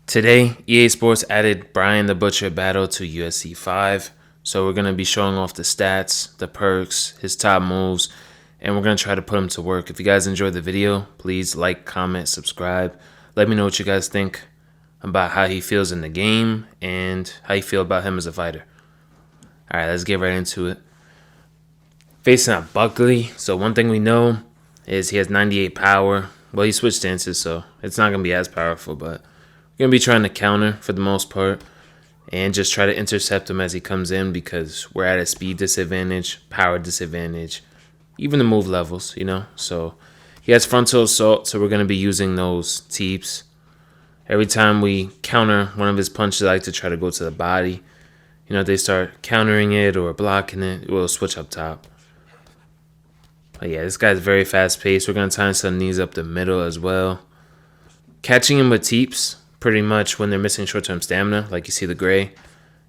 Today, EA Sports added Bryan the Butcher Battle to UFC 5, so we're going to be showing off the stats, the perks, his top moves, and we're going to try to put him to work. If you guys enjoyed the video, please like, comment, subscribe. Let me know what you guys think about how he feels in the game and how you feel about him as a fighter. Alright, let's get right into it. Facing out Buckley, so one thing we know is he has 98 power. Well, he switched stances, so it's not going to be as powerful, but we're going to be trying to counter for the most part and just try to intercept him as he comes in because we're at a speed disadvantage, power disadvantage, even the move levels, So he has frontal assault, so we're going to be using those teeps. Every time we counter one of his punches, I like to try to go to the body. If they start countering it or blocking it, we'll switch up top. But yeah, this guy's very fast paced. We're going to time some knees up the middle as well. Catching him with teeps, pretty much when they're missing short-term stamina, like you see the gray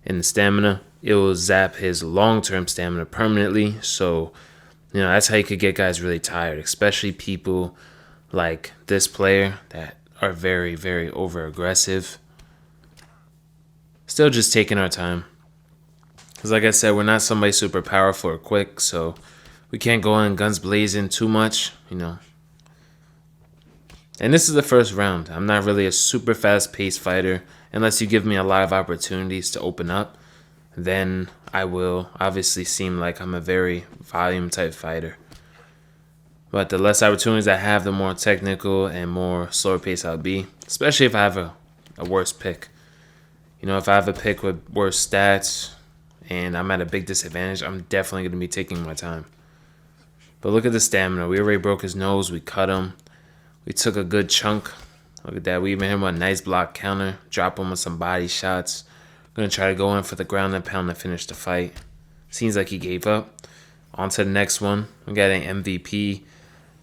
in the stamina, it will zap his long-term stamina permanently. So, that's how you could get guys really tired, especially people like this player that are very, very over-aggressive. Still just taking our time. Because like I said, we're not somebody super powerful or quick, so we can't go in guns blazing too much, And this is the first round. I'm not really a super fast-paced fighter. Unless you give me a lot of opportunities to open up, then I will obviously seem like I'm a very volume-type fighter. But the less opportunities I have, the more technical and more slower pace I'll be, especially if I have a worse pick. If I have a pick with worse stats and I'm at a big disadvantage, I'm definitely going to be taking my time. But look at the stamina. We already broke his nose. We cut him. We took a good chunk. Look at that. We even hit him with a nice block counter. Drop him with some body shots. Going to try to go in for the ground and pound to finish the fight. Seems like he gave up. On to the next one. We got an MVP.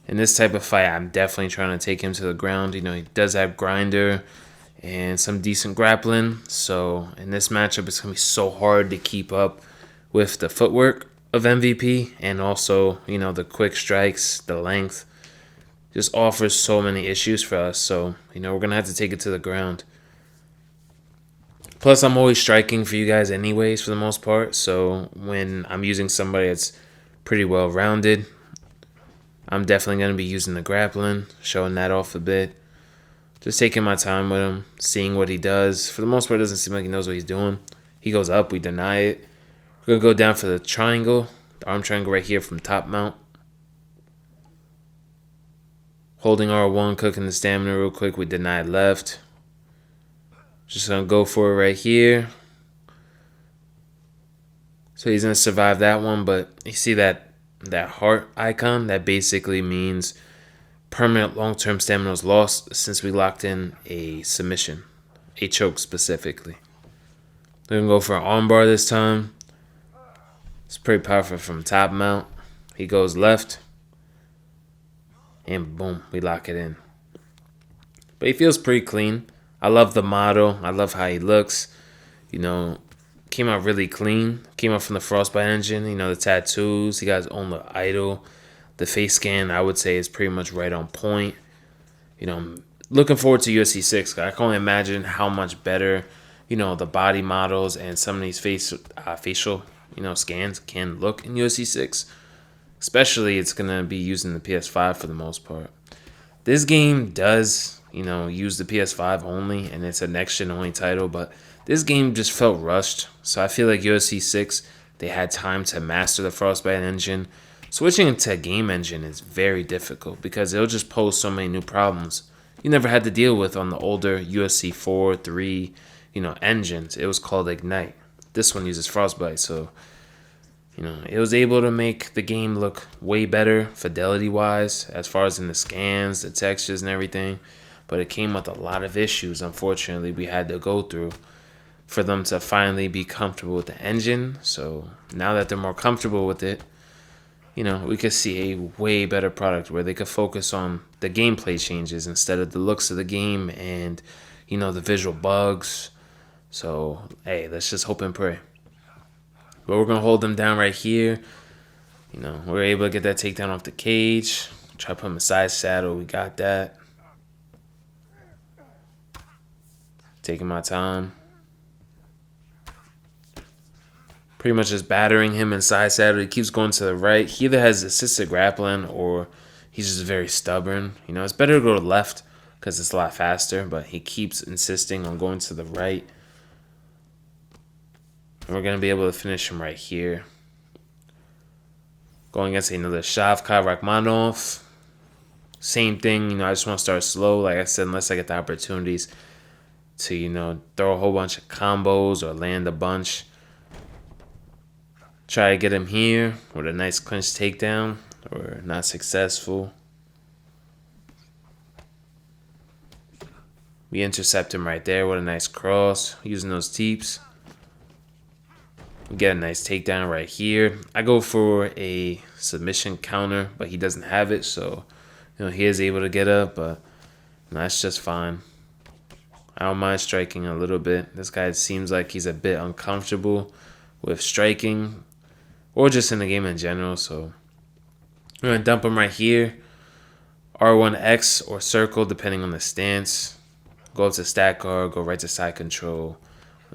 In this type of fight, I'm definitely trying to take him to the ground. He does have grinder and some decent grappling. So in this matchup, it's going to be so hard to keep up with the footwork of MVP. And also, the quick strikes, the length. Just offers so many issues for us. So, we're going to have to take it to the ground. Plus, I'm always striking for you guys anyways for the most part. So, when I'm using somebody that's pretty well-rounded, I'm definitely going to be using the grappling, showing that off a bit. Just taking my time with him, seeing what he does. For the most part, it doesn't seem like he knows what he's doing. He goes up, we deny it. We're going to go down for the triangle, the arm triangle right here from top mount. Holding R1, cooking the stamina real quick. We denied left. Just going to go for it right here. So he's going to survive that one. But you see that heart icon? That basically means permanent long-term stamina was lost since we locked in a submission. A choke specifically. We're going to go for an armbar this time. It's pretty powerful from top mount. He goes left. And boom, we lock it in. But he feels pretty clean. I love the model. I love how he looks. Came out really clean. Came out from the Frostbite engine. The tattoos. He got his own little idol. The face scan, I would say, is pretty much right on point. I'm looking forward to UFC 6. I can only imagine how much better, the body models and some of these facial, scans can look in UFC 6. Especially, it's going to be using the PS5 for the most part. This game does, use the PS5 only, and it's a next-gen only title, but this game just felt rushed. So I feel like UFC 6, they had time to master the Frostbite engine. Switching to a game engine is very difficult because it'll just pose so many new problems you never had to deal with on the older UFC 4, 3, engines. It was called Ignite. This one uses Frostbite, so it was able to make the game look way better fidelity-wise as far as in the scans, the textures, and everything. But it came with a lot of issues, unfortunately, we had to go through for them to finally be comfortable with the engine. So now that they're more comfortable with it, we could see a way better product where they could focus on the gameplay changes instead of the looks of the game and, the visual bugs. So, hey, let's just hope and pray. But we're going to hold them down right here. We're able to get that takedown off the cage. Try to put him in side saddle. We got that. Taking my time. Pretty much just battering him inside saddle. He keeps going to the right. He either has assisted grappling or he's just very stubborn. You know, it's better to go to left because it's a lot faster, but he keeps insisting on going to the right. And we're going to be able to finish him right here. Going against another Shavkat Rakhmonov. Same thing, you know, I just want to start slow, like I said, unless I get the opportunities to, you know, throw a whole bunch of combos or land a bunch. Try to get him here with a nice clinch takedown, or not successful. We intercept him right there with a nice cross, using those teeps. We get a nice takedown right here. I go for a submission counter, but he doesn't have it, so you know he is able to get up, but that's just fine. I don't mind striking a little bit. This guy seems like he's a bit uncomfortable with striking, or just in the game in general, so I'm going to dump him right here. R1X or circle, depending on the stance. Go up to stack guard, go right to side control.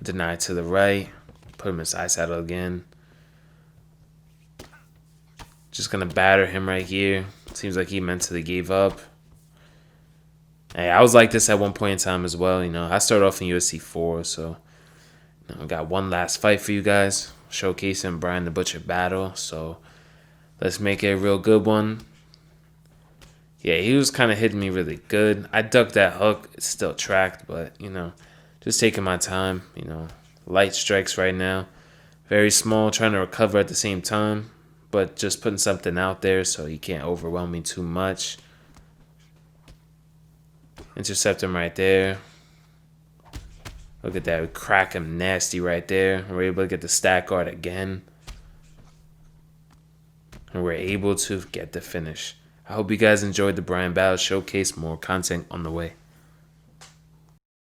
Deny to the right. Put him in side saddle again. Just going to batter him right here. Seems like he mentally gave up. Hey, I was like this at one point in time as well. You know, I started off in UFC 4, so you know, I got one last fight for you guys. Showcasing Bryan the Butcher battle, so let's make it a real good one. Yeah, he was kind of hitting me really good. I ducked that hook. It's still tracked, but, you know, just taking my time. You know, light strikes right now. Very small, trying to recover at the same time, but just putting something out there so he can't overwhelm me too much. Intercept him right there. Look at that. We crack him nasty right there. We're able to get the stack guard again. And we're able to get the finish. I hope you guys enjoyed the Bryan battle showcase. More content on the way.